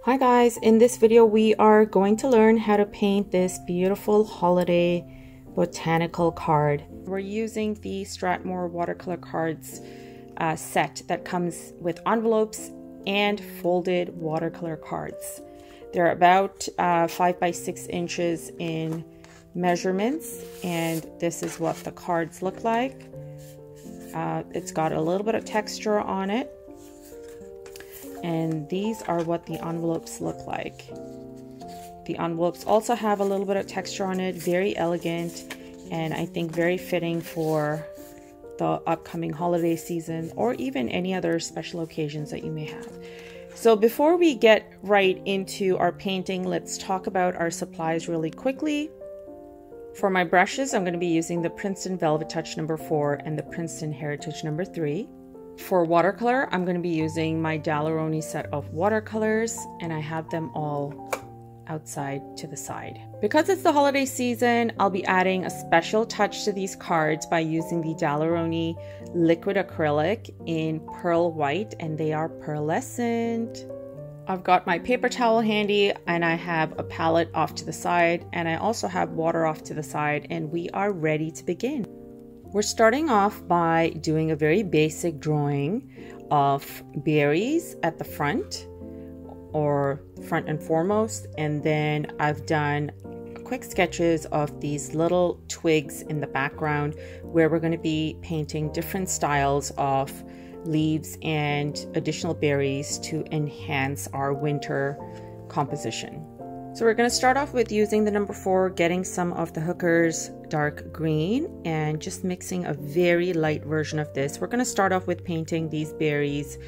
Hi guys, in this video we are going to learn how to paint this beautiful holiday botanical card. We're using the Strathmore watercolor cards set that comes with envelopes and folded watercolor cards. They're about 5 by 6 inches in measurements, and this is what the cards look like. It's got a little bit of texture on it. And these are what the envelopes look like. The envelopes also have a little bit of texture on it, very elegant, and I think very fitting for the upcoming holiday season or even any other special occasions that you may have. So before we get right into our painting, let's talk about our supplies really quickly. For my brushes, I'm going to be using the Princeton Velvetouch number 4 and the Princeton Heritage number 3. For watercolor, I'm going to be using my Daler-Rowney set of watercolors, and I have them all outside to the side. Because it's the holiday season, I'll be adding a special touch to these cards by using the Daler-Rowney liquid acrylic in pearl white, and they are pearlescent. I've got my paper towel handy, and I have a palette off to the side, and I also have water off to the side, and we are ready to begin. We're starting off by doing a very basic drawing of berries at the front, or front and foremost, and then I've done quick sketches of these little twigs in the background where we're going to be painting different styles of leaves and additional berries to enhance our winter composition. So we're going to start off with using the number 4, getting some of the Hooker's dark green and just mixing a very light version of this. We're going to start off with painting these berries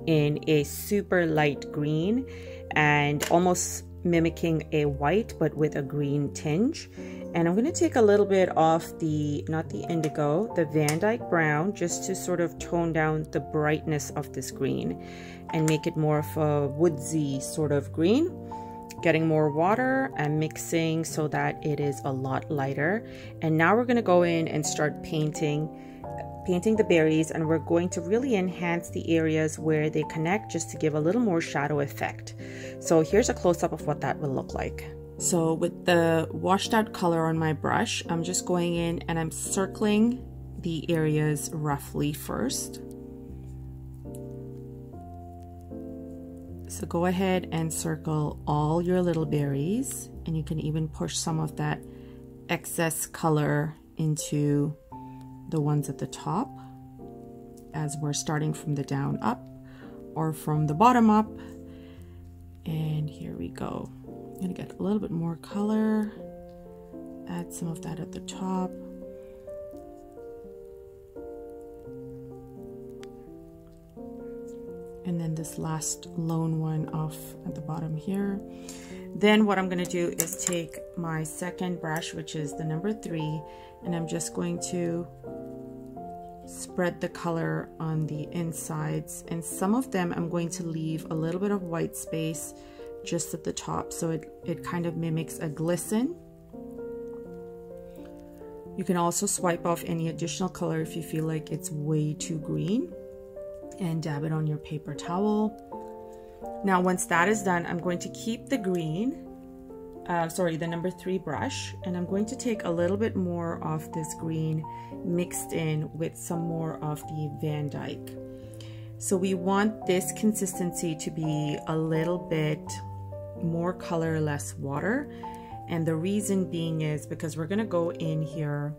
in a super light green and almost mimicking a white but with a green tinge. And I'm going to take a little bit off the, not the indigo, the Van Dyke brown, just to sort of tone down the brightness of this green and make it more of a woodsy sort of green. Getting more water and mixing so that it is a lot lighter. And now we're going to go in and start painting the berries, and we're going to really enhance the areas where they connect just to give a little more shadow effect. So here's a close-up of what that will look like. So with the washed out color on my brush, I'm just going in and I'm circling the areas roughly first. So go ahead and circle all your little berries, and you can even push some of that excess color into the ones at the top as we're starting from the down up or from the bottom up. And here we go. I'm gonna get a little bit more color, add some of that at the top. And then this last lone one off at the bottom here. Then what I'm going to do is take my second brush, which is the number 3, and I'm just going to spread the color on the insides, and some of them I'm going to leave a little bit of white space just at the top so it kind of mimics a glisten. You can also swipe off any additional color if you feel like it's way too green, and dab it on your paper towel. Now once that is done, I'm going to keep the green, the number 3 brush, and I'm going to take a little bit more of this green mixed in with some more of the Van Dyke. So we want this consistency to be a little bit more color, less water, and the reason being is because we're going to go in here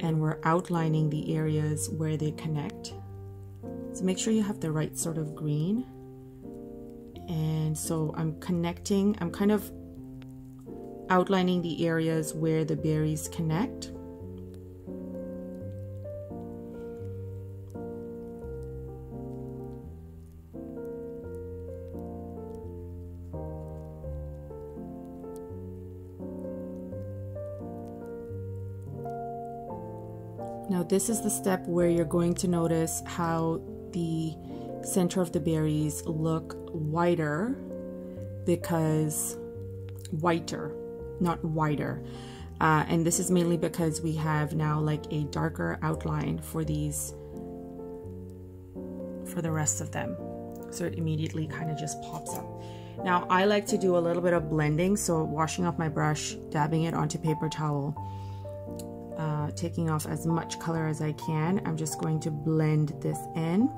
and we're outlining the areas where they connect. So make sure you have the right sort of green. And so I'm kind of outlining the areas where the berries connect. Now this is the step where you're going to notice how the center of the berries look whiter, because whiter, not wider. And this is mainly because we have now like a darker outline for these, for the rest of them. So it immediately kind of just pops up. Now I like to do a little bit of blending, so washing off my brush, dabbing it onto paper towel, taking off as much color as I can. I'm just going to blend this in.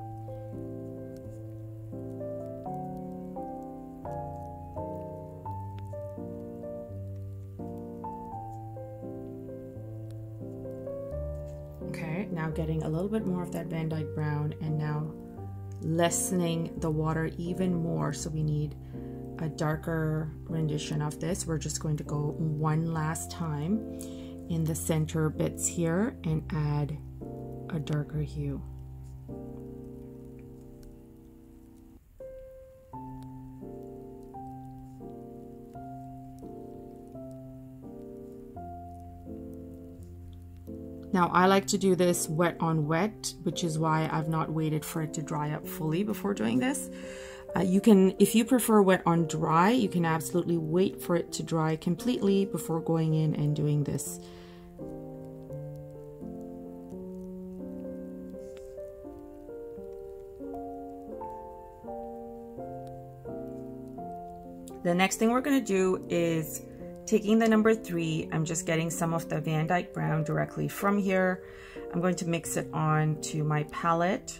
Okay, now getting a little bit more of that Van Dyke brown, and now lessening the water even more, so we need a darker rendition of this. We're just going to go one last time in the center bits here and add a darker hue. Now I like to do this wet on wet, which is why I've not waited for it to dry up fully before doing this. You can, if you prefer wet on dry, you can absolutely wait for it to dry completely before going in and doing this. The next thing we're going to do is taking the number 3, I'm just getting some of the Van Dyke brown directly from here. I'm going to mix it on to my palette.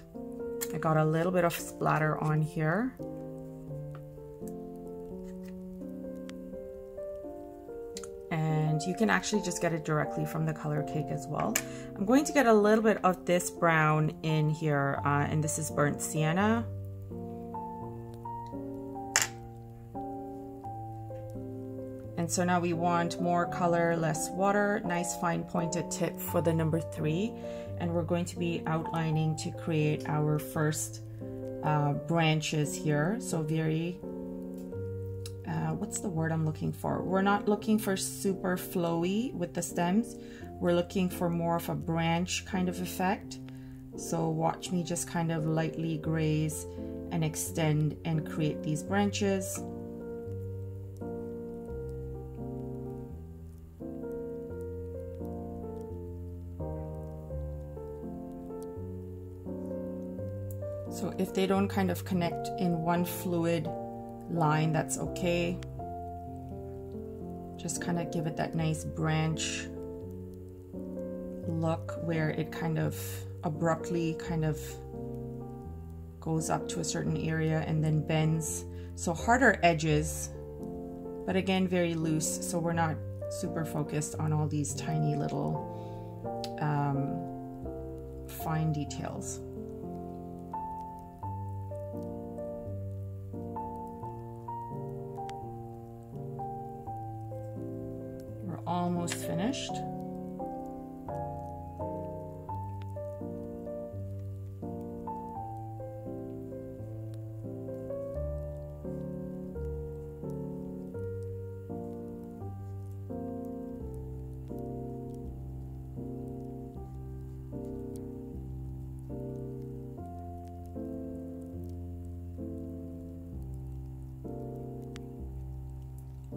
I got a little bit of splatter on here. And you can actually just get it directly from the color cake as well. I'm going to get a little bit of this brown in here, and this is burnt sienna. And so now we want more color, less water, nice fine pointed tip for the number 3. And we're going to be outlining to create our first branches here. So very, what's the word I'm looking for? We're not looking for super flowy with the stems. We're looking for more of a branch kind of effect. So watch me just kind of lightly graze and extend and create these branches. So if they don't kind of connect in one fluid line, that's okay. Just kind of give it that nice branch look where it kind of abruptly kind of goes up to a certain area and then bends. So harder edges, but again, very loose. So we're not super focused on all these tiny little fine details. Almost finished.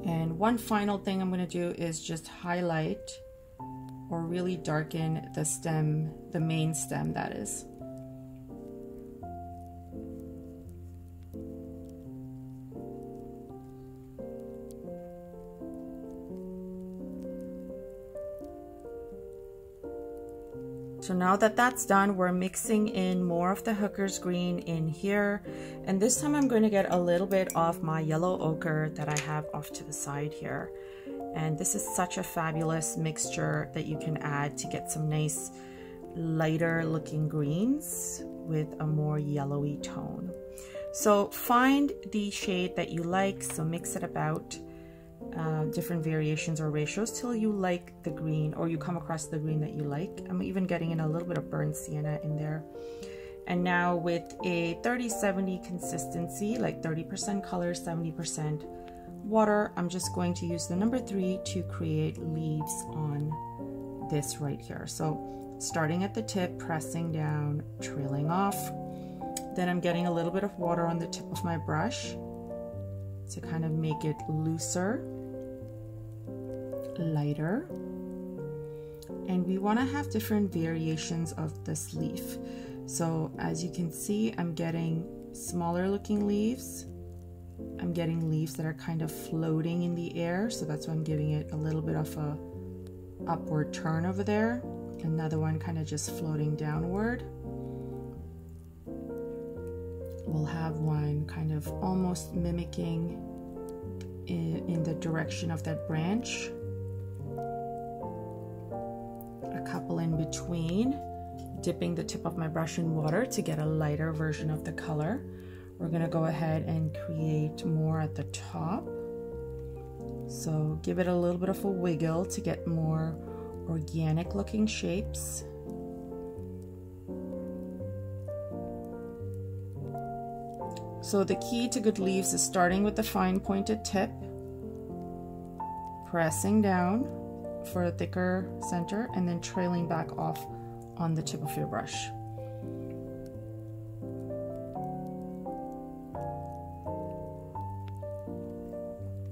And one final thing I'm going to do is just highlight or really darken the stem, the main stem that is. So now that that's done, we're mixing in more of the hooker's green in here. And this time I'm going to get a little bit of my yellow ochre that I have off to the side here. And this is such a fabulous mixture that you can add to get some nice lighter looking greens with a more yellowy tone. So find the shade that you like, so mix it about. Different variations or ratios till you like the green, or you come across the green that you like. I'm even getting in a little bit of burnt sienna in there. And now with a 30-70 consistency, like 30% color, 70% water, I'm just going to use the number 3 to create leaves on this right here. So starting at the tip, pressing down, trailing off. Then I'm getting a little bit of water on the tip of my brush to kind of make it looser, lighter. And we want to have different variations of this leaf. So as you can see, I'm getting smaller looking leaves I'm getting leaves that are kind of floating in the air, so that's why I'm giving it a little bit of a upward turn over there. Another one kind of just floating downward. We'll have one kind of almost mimicking in the direction of that branch. A couple in between, dipping the tip of my brush in water to get a lighter version of the color. We're gonna go ahead and create more at the top. So give it a little bit of a wiggle to get more organic looking shapes. So the key to good leaves is starting with the fine pointed tip, pressing down for a thicker center, and then trailing back off on the tip of your brush.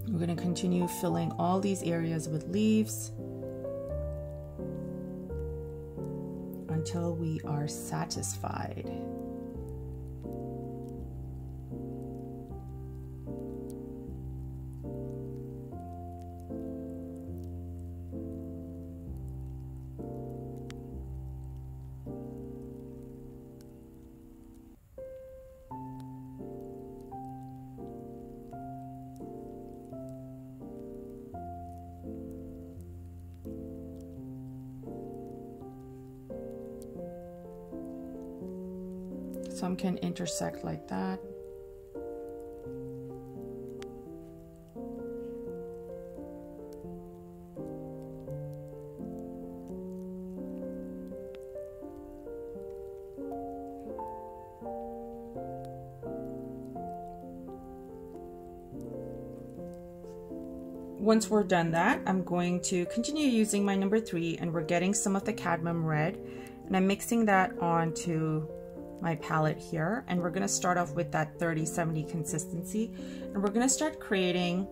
We're going to continue filling all these areas with leaves until we are satisfied. Some can intersect like that. Once we're done that, I'm going to continue using my number 3, and we're getting some of the cadmium red, and I'm mixing that onto my palette here, and we're going to start off with that 30-70 consistency, and we're going to start creating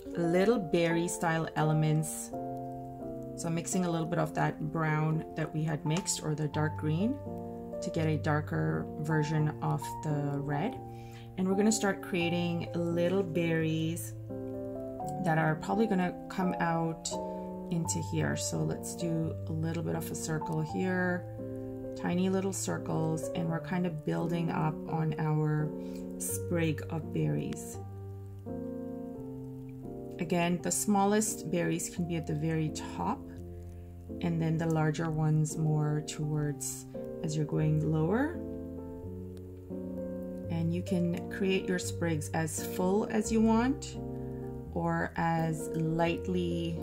little berry style elements. So I'm mixing a little bit of that brown that we had mixed, or the dark green, to get a darker version of the red. And we're going to start creating little berries that are probably going to come out into here. So let's do a little bit of a circle here, tiny little circles, and we're kind of building up on our sprig of berries. Again, the smallest berries can be at the very top, and then the larger ones more towards as you're going lower. And you can create your sprigs as full as you want, or as lightly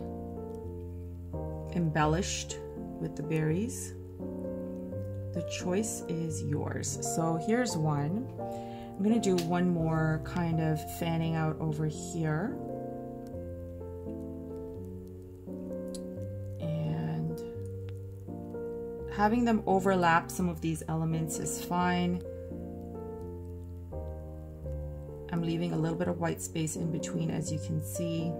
embellished with the berries. The choice is yours. So here's one. I'm gonna do one more kind of fanning out over here. And having them overlap some of these elements is fine. I'm leaving a little bit of white space in between, as you can see.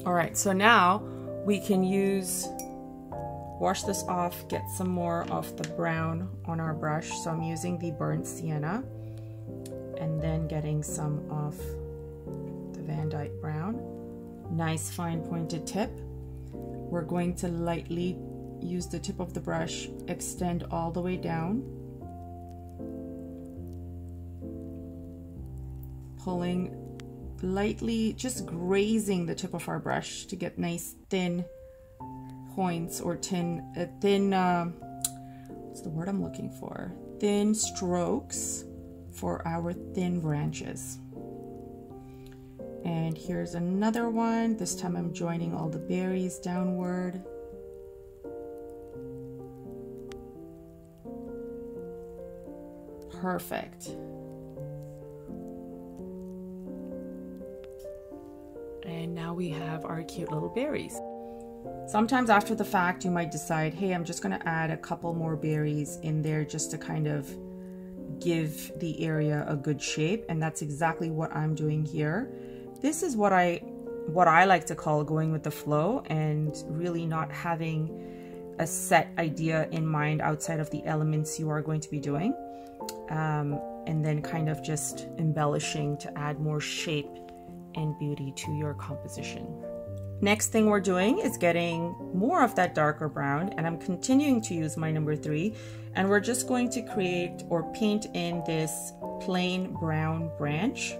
All right, so now we can wash this off, get some more of the brown on our brush. So I'm using the burnt sienna, and then getting some of the Van Dyke brown. Nice fine pointed tip. We're going to lightly use the tip of the brush, extend all the way down, pulling lightly, just grazing the tip of our brush to get nice thin points, or what's the word I'm looking for? Thin strokes for our thin branches. And here's another one. This time I'm joining all the berries downward. Perfect. And now we have our cute little berries. Sometimes after the fact, you might decide, hey, I'm just gonna add a couple more berries in there just to kind of give the area a good shape. And that's exactly what I'm doing here. this is what I like to call going with the flow, and really not having a set idea in mind outside of the elements you are going to be doing, and then kind of just embellishing to add more shape and beauty to your composition. Next thing we're doing is getting more of that darker brown, and I'm continuing to use my number 3, and we're just going to create or paint in this plain brown branch,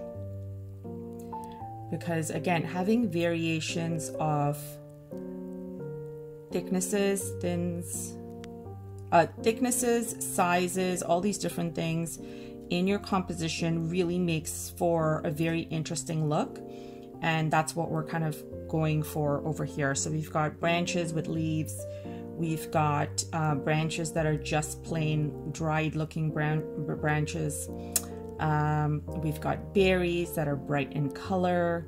because again, having variations of thicknesses, sizes, all these different things in your composition really makes for a very interesting look, and that's what we're kind of going for over here. So we've got branches with leaves, we've got branches that are just plain dried looking branches, we've got berries that are bright in color.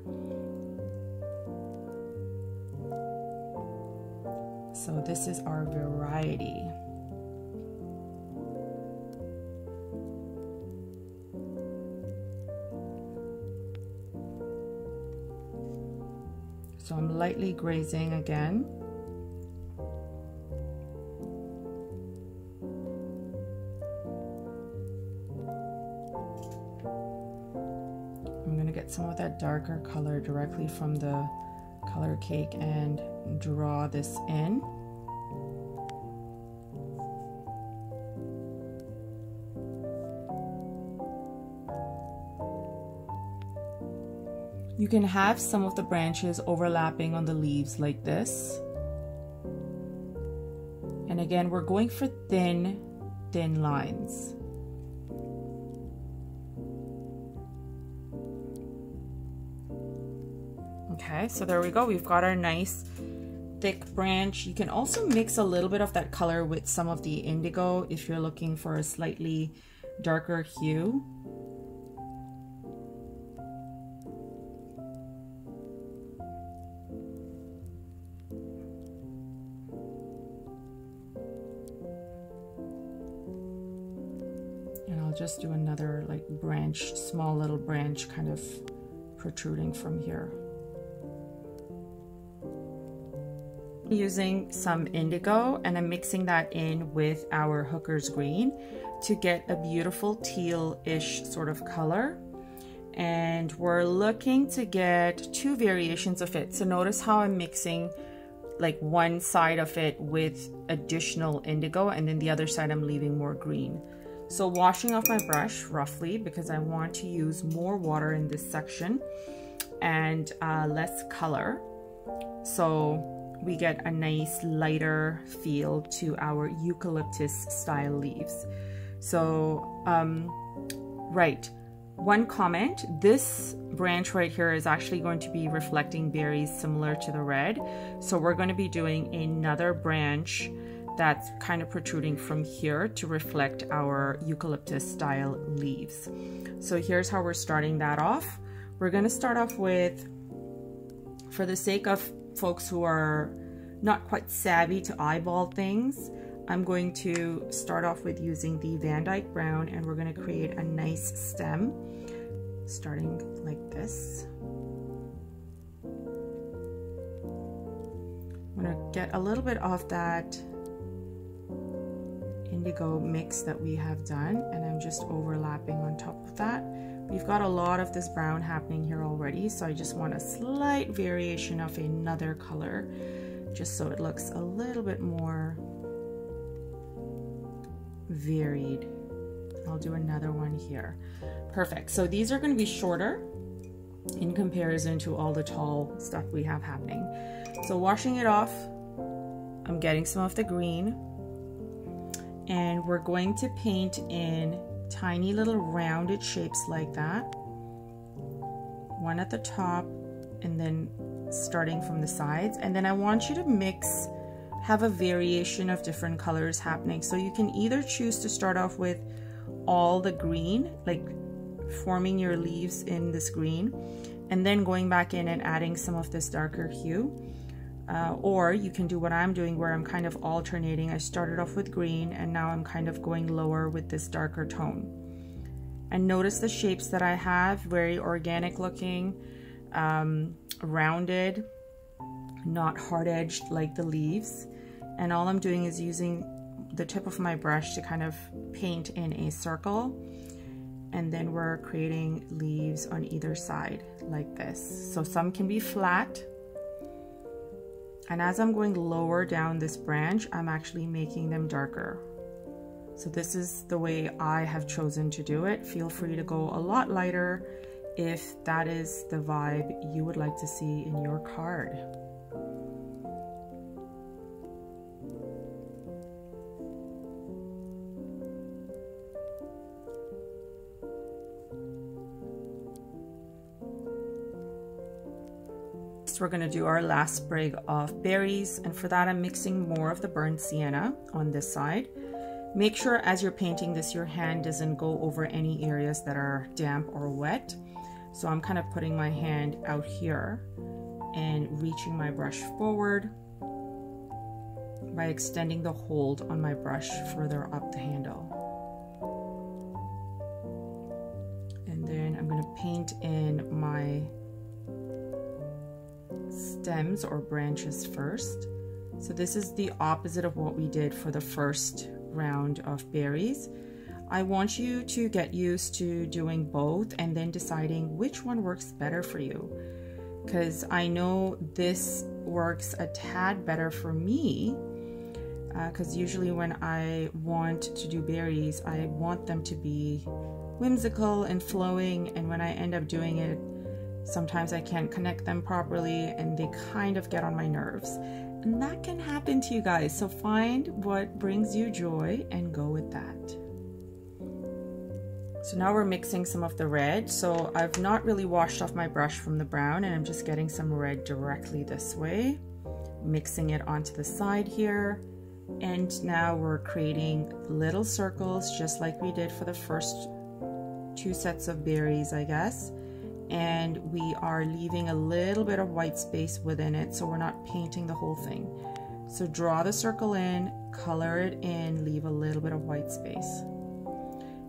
So this is our variety. So I'm lightly grazing again. I'm going to get some of that darker color directly from the color cake and draw this in. You can have some of the branches overlapping on the leaves like this. And again, we're going for thin lines. Okay, so there we go. We've got our nice thick branch. You can also mix a little bit of that color with some of the indigo if you're looking for a slightly darker hue. And I'll just do another like branch, small little branch kind of protruding from here. Using some indigo, and I'm mixing that in with our Hooker's green to get a beautiful teal-ish sort of color. And we're looking to get 2 variations of it. So notice how I'm mixing like one side of it with additional indigo, and then the other side I'm leaving more green. So washing off my brush roughly, because I want to use more water in this section and less color. So we get a nice lighter feel to our eucalyptus style leaves. So, right, one comment, this branch right here is actually going to be reflecting berries similar to the red. So we're going to be doing another branch that's kind of protruding from here to reflect our eucalyptus style leaves. So here's how we're starting that off. We're going to start off with, for the sake of folks who are not quite savvy to eyeball things, I'm going to start off with using the Van Dyke Brown, and we're going to create a nice stem starting like this. I'm going to get a little bit of that indigo mix that we have done, and I'm just overlapping on top of that. We've got a lot of this brown happening here already, so I just want a slight variation of another color, just so it looks a little bit more varied. I'll do another one here. Perfect. So these are going to be shorter in comparison to all the tall stuff we have happening. So washing it off, I'm getting some of the green, and we're going to paint in tiny little rounded shapes like that. One at the top, and then starting from the sides. And then I want you to have a variation of different colors happening. So you can either choose to start off with all the green, like forming your leaves in this green, and then going back in and adding some of this darker hue. Or you can do what I'm doing, where I'm kind of alternating. I started off with green, and now I'm kind of going lower with this darker tone. And notice the shapes that I have, very organic looking. rounded, not hard-edged like the leaves. And all I'm doing is using the tip of my brush to kind of paint in a circle. And then we're creating leaves on either side like this. So some can be flat. And as I'm going lower down this branch, I'm actually making them darker. So this is the way I have chosen to do it. Feel free to go a lot lighter if that is the vibe you would like to see in your card. We're going to do our last sprig of berries, and for that I'm mixing more of the burnt sienna on this side. Make sure as you're painting this your hand doesn't go over any areas that are damp or wet. So I'm kind of putting my hand out here and reaching my brush forward by extending the hold on my brush further up the handle. And then I'm going to paint in my stems or branches first. So this is the opposite of what we did for the first round of berries. I want you to get used to doing both and then deciding which one works better for you, because I know this works a tad better for me, because usually when I want to do berries I want them to be whimsical and flowing, and when I end up doing it sometimes I can't connect them properly and they kind of get on my nerves. And that can happen to you guys. So find what brings you joy and go with that. So now we're mixing some of the red. So I've not really washed off my brush from the brown, and I'm just getting some red directly this way, mixing it onto the side here. And now we're creating little circles just like we did for the first two sets of berries, I guess. And we are leaving a little bit of white space within it, so we're not painting the whole thing. So draw the circle in, color it in, leave a little bit of white space.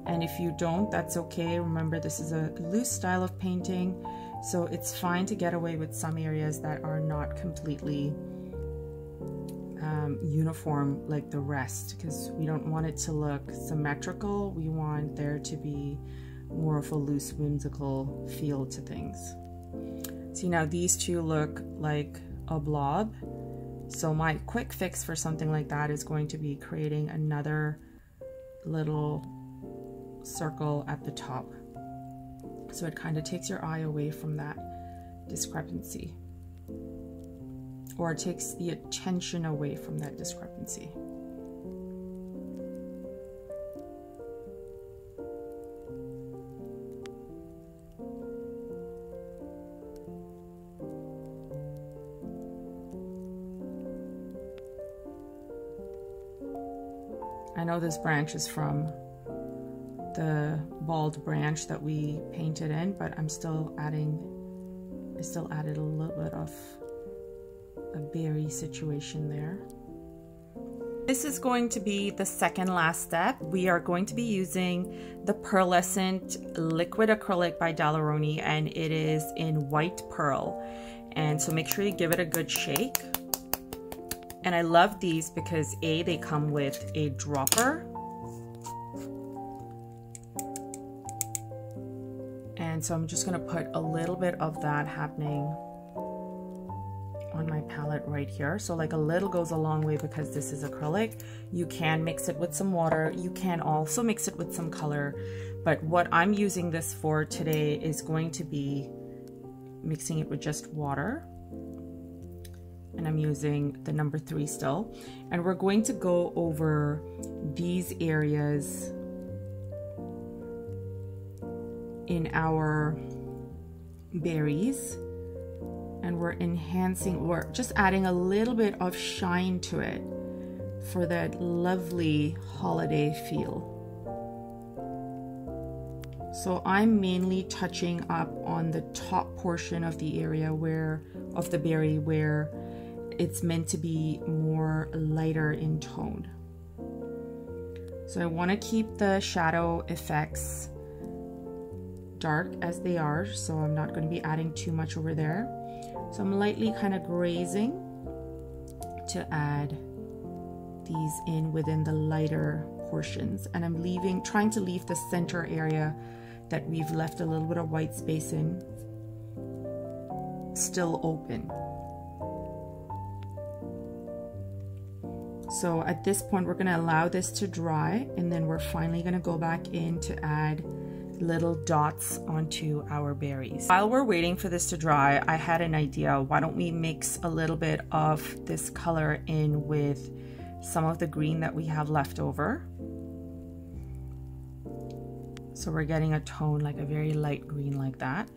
And if you don't, that's okay. Remember, this is a loose style of painting, so it's fine to get away with some areas that are not completely uniform like the rest, because we don't want it to look symmetrical. We want there to be more of a loose, whimsical feel to things. See, now these two look like a blob. So my quick fix for something like that is going to be creating another little circle at the top. So it kind of takes your eye away from that discrepancy, or it takes the attention away from that discrepancy. I know this branch is from the bald branch that we painted in, but I still added a little bit of a berry situation there. This is going to be the second last step. We are going to be using the Pearlescent liquid acrylic by Daler-Rowney, and it is in white pearl. And so make sure you give it a good shake. And I love these because A, they come with a dropper. And so I'm just gonna put a little bit of that happening on my palette right here. So like a little goes a long way because this is acrylic. You can mix it with some water. You can also mix it with some color. But what I'm using this for today is going to be mixing it with just water. And I'm using the number 3 still. And we're going to go over these areas in our berries. And we're enhancing, or just adding a little bit of shine to it for that lovely holiday feel. So I'm mainly touching up on the top portion of the area of the berry where it's meant to be more lighter in tone. So I want to keep the shadow effects dark as they are, so I'm not going to be adding too much over there. So I'm lightly kind of grazing to add these in within the lighter portions, and I'm trying to leave the center area that we've left a little bit of white space in still open. So at this point we're going to allow this to dry, and then we're finally going to go back in to add little dots onto our berries. While we're waiting for this to dry, I had an idea. Why don't we mix a little bit of this color in with some of the green that we have left over? So we're getting a tone like a very light green like that.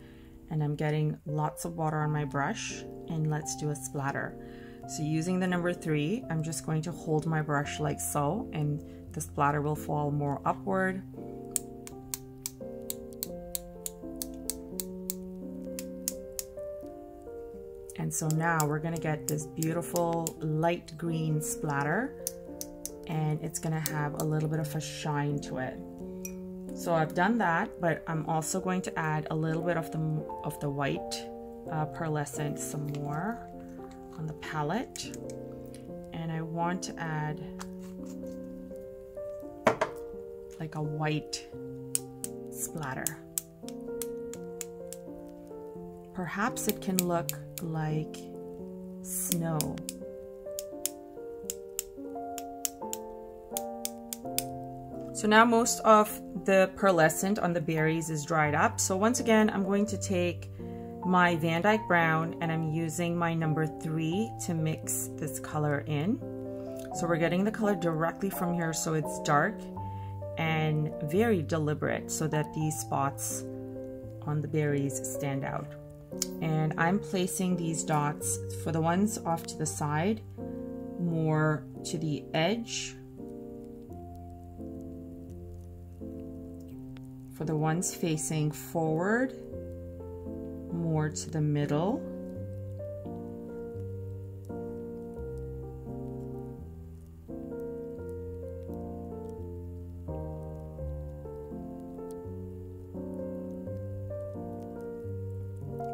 And I'm getting lots of water on my brush, and let's do a splatter. So using the number 3, I'm just going to hold my brush like so, and the splatter will fall more upward. And so now we're gonna get this beautiful light green splatter, and it's gonna have a little bit of a shine to it. So I've done that, but I'm also going to add a little bit of the white pearlescent some more on the palette, and I want to add like a white splatter. Perhaps it can look like snow. So now most of the pearlescent on the berries is dried up. So once again, I'm going to take my Van Dyke Brown, and I'm using my number 3 to mix this color in. So we're getting the color directly from here, so it's dark and very deliberate so that these spots on the berries stand out. And I'm placing these dots, for the ones off to the side, more to the edge. For the ones facing forward, more to the middle.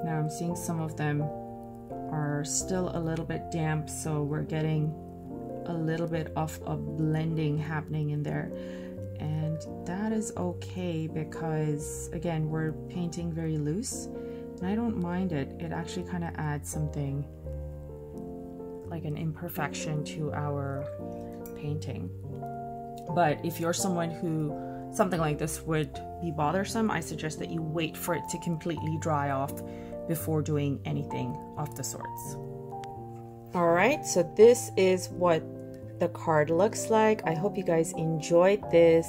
Now I'm seeing some of them are still a little bit damp, so we're getting a little bit of a blending happening in there. And that is okay because, again, we're painting very loose, and I don't mind it. It actually kind of adds something like an imperfection to our painting. But if you're someone who something like this would be bothersome, I suggest that you wait for it to completely dry off before doing anything of the sorts. All right, so this is what the card looks like. I hope you guys enjoyed this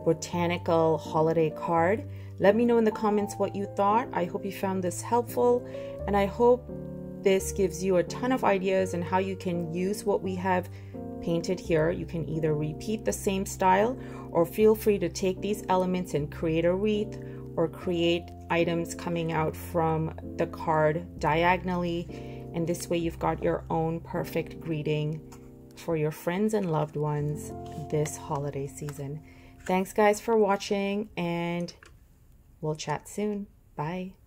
botanical holiday card. Let me know in the comments what you thought. I hope you found this helpful, and I hope this gives you a ton of ideas on how you can use what we have painted here. You can either repeat the same style, or feel free to take these elements and create a wreath, or create items coming out from the card diagonally, and this way you've got your own perfect greeting for your friends and loved ones this holiday season. Thanks guys for watching, and we'll chat soon. Bye.